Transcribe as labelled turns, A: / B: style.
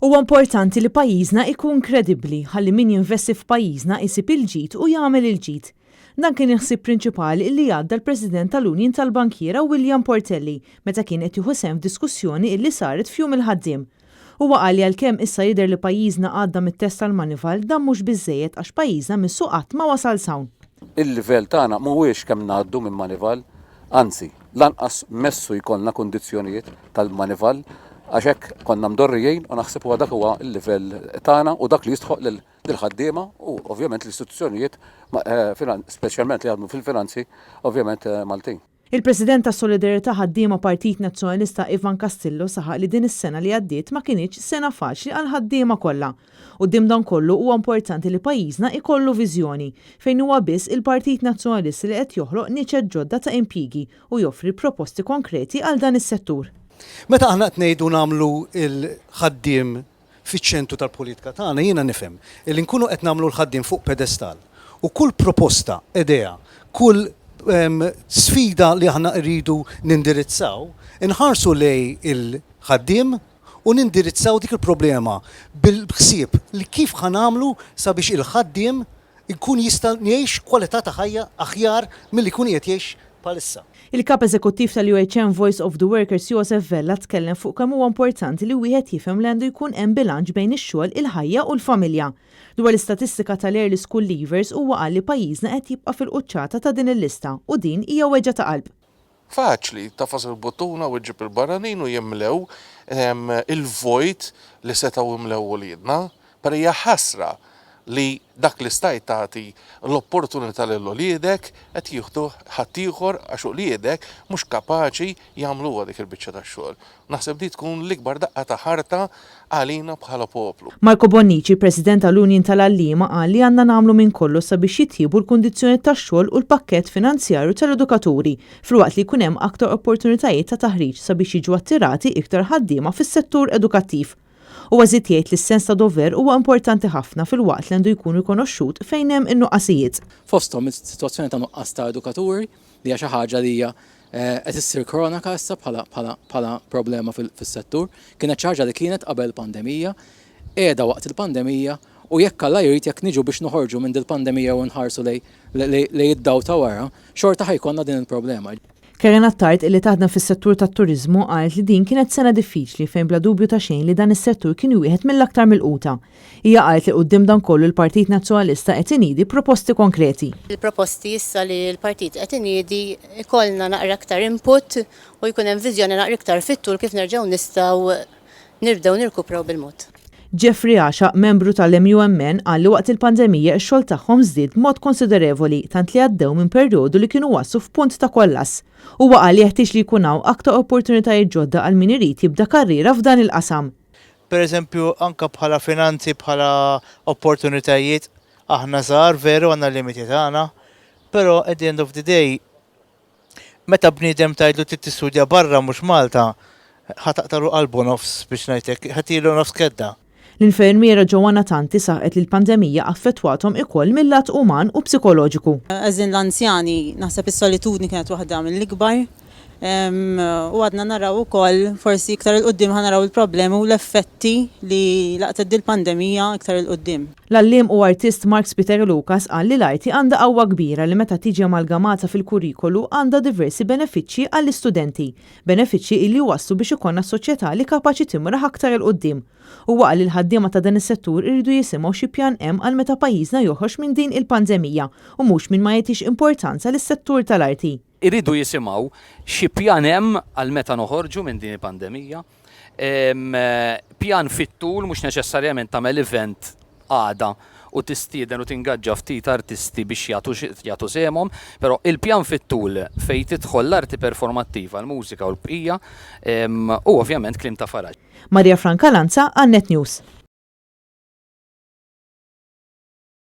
A: Huwa importanti li pajjiżna ikun kredibbli ħalli min jinvesti f'pajjiżna isib il-ġid u jagħmel il-ġid. Dan kien il-ħsieb prinċipali li għadda l-President tal-Unjon tal-Bankiera William Portelli meta kien qed jieħu sehem f'diskussjoni li saret f'jum il-ħaddiem. Huwa qal li għalkemm issa jidher li pajjiżna għadda mit-test tal-manival dan mhux biżżejjed għax pajjiżna missu qatt ma wasal sawn.
B: Il-livell tagħna mhuwiex kemm ngħaddu minn manival, anzi lanqas messu jkollna kundizzjonijiet tal-manival għax hekk konna mdorrijin u naħseb huwa dak huwa l-livell tagħna u dak li jistħoq lill-ħaddiema u ovvjament l-istituzzjonijiet speċjalment li għadmu fil-finanzi ovvjament Maltin.
A: Il-President tas Solidarità ħaddiema Partit Nazzjonalista Ivan Castillo saħaq li din is-sena li għaddiet ma kinitx sena faċli għal ħaddiema kollha. U dim dan kollu huwa importanti li pajjiżna ikollu viżjoni fejn huwa biss il-Partit Nazzjonalisti li qed joħloq niċed ġodda ta' impjiegi u joffri proposti konkreti għal dan is-settur.
C: Meta aħna qed ngħidu nagħmlu l-ħaddiem fiċ-ċentru tal-politika tagħna jiena nifhem li nkunu qed nagħmlu l-ħaddiem fuq pedestal u kull proposta, idea, kull sfida li aħna rridu nindirizzaw, inħarsu lej il-ħaddiem u nindirizzaw dik il-problema bil-ħsieb li kif ħanamlu sabiex il-ħaddiem ikun jista' jgħix kwalità ta' ħajja aħjar milli jkun qed jgħix bħalissa.
A: Il-kap eżekuttiv tal-UHM Voice of the Workers Joseph Vella tkellem fuq kemm huwa importanti li wieħed jifhem li għandu jkun hemm bilanċ bejn ix-xogħol, il-ħajja u l-familja. Dwar l-istatistika tal-early school leavers huwa qal li pajjiżna qed jibqa' fil-quċċata ta' din il-lista u din hija weġġa ta' qalb.
D: Faċli tafas il-buttuna u ġib il-barranin u jimlew il-vojt li setgħu jimlew wliedna, per hija ħasra li dak li stajt tagħti l-opportunità lil wliedek qed jieħdu ħaddieħor għax wliedek mhux kapaċi jagħmluha dik il-biċċa tax-xogħol. Naħseb di tkun l-ikbar daqqa ta' ħarta għalina bħala poplu.
A: Marco Bonnici, President tal-Unjon tal-Għalliema, qal li għandna nagħmlu minn kollu sabiex jitjiebu l-kundizzjoni tax-xogħol u l-pakkett finanzjarju tal-edukaturi filwaqt li jkun hemm aktar opportunitajiet ta' taħriġ sabiex jiġu attirati iktar ħaddiema fis-settur edukattiv. U għazit jgħid li s-sens ta' dover huwa importanti ħafna fil-waqt li għandu jkun rikonoxxut fejn hemm in-nuqqasijiet.
E: Fosthom is-sitwazzjoni ta' nuqqas ta' edukaturi li hija xi ħaġa li hija qed issir kronika issa bħala problema fis-settur, kienet xi ħaġa li kienet qabel pandemija, qiegħda waqt il-pandemija u jekk Alla jrid jekk niġu biex noħorġu minn dil-pandemija u nħarsu lej id-daw ta' wara, xorta ħajkonna din il-problema.
A: Karen Attard illi taħdem fis-settur tat-turiżmu qalet li din kienet sena diffiċli fejn bla dubju ta' xejn li dan is-settur kien wieħed mill-aktar mill-quta. Hija qalet li quddiem dan kollu l-Partit Nazzjonalista qed iniedi proposti konkreti.
F: Il-proposti issa li l-Partit qed iniedi ikollna naqra aktar input u jkun hemm viżjoni naqra iktar fit-tul kif nerġgħu nistgħu nibdew nirkupraw bil-mod.
A: Joffri, membru tal-MUMN, qal li waqt il-pandemija x-xogħol tagħhom żdied mod konsiderevoli tant li għaddew minn perjodu li kienu wassu f'punt ta' kollass. Huwa qal li jeħtieġ li jkun hawn aktar opportunitajiet ġodda għal min irid jibda karriera f'dan il-qasam.
G: Pereżempju anke bħala finanzi bħala opportunitajiet aħna żgħar veru għandna limiti tagħna, però at the end of the day meta bniedem tgħidlu trid tistudja barra mhux Malta, ħataqtaru qalbu nofs biex ngħidlek, ħatilu nofs kedda.
A: L-infermiera Ġowanna Tanti saħqet li l-pandemija affettwathom ikoll mill-lat uman u psikoloġiku.
H: Għażin l-anzjani naħseb is-solitudni kienet waħda mill-ikbar u għadna naraw ukoll forsi iktar il-qoddim ħanaraw il-problemi u l-effetti li laqtet il-pandemija iktar il-qoddim.
A: L-alliem u artist Mark Peter Lucas qal li l-arti għandha qawwa kbira li meta tiġi amalgamata fil-kurrikolu għandha diversi benefiċċji għall-istudenti, benefiċċji li waslu biex ikonna soċjetà li kapaċi timraħ aktar il-qoddim. U waqal li l-ħaddiema ta' dan is-settur iridu jisimgħu xi pjan hemm għal meta pajjiżna joħroġ minn din il-pandemija u mhux minn ma jagħtix importanza lis-settur tal-arti.
I: Iridu jisimgħu xi pjan hemm għal meta noħorġu minn din il-pandemija. Pjan fit-tul mhux neċessarjament tagħmel event għada u tistieden u tingaġġa ftit artisti biex jagħtu semhom, però il-pjan fit-tul fejn tidħol l-arti performattiva, l-mużika u l-bqija u ovvjament kliem ta' faraġ.
A: Marja Franca Lanza, Annet News.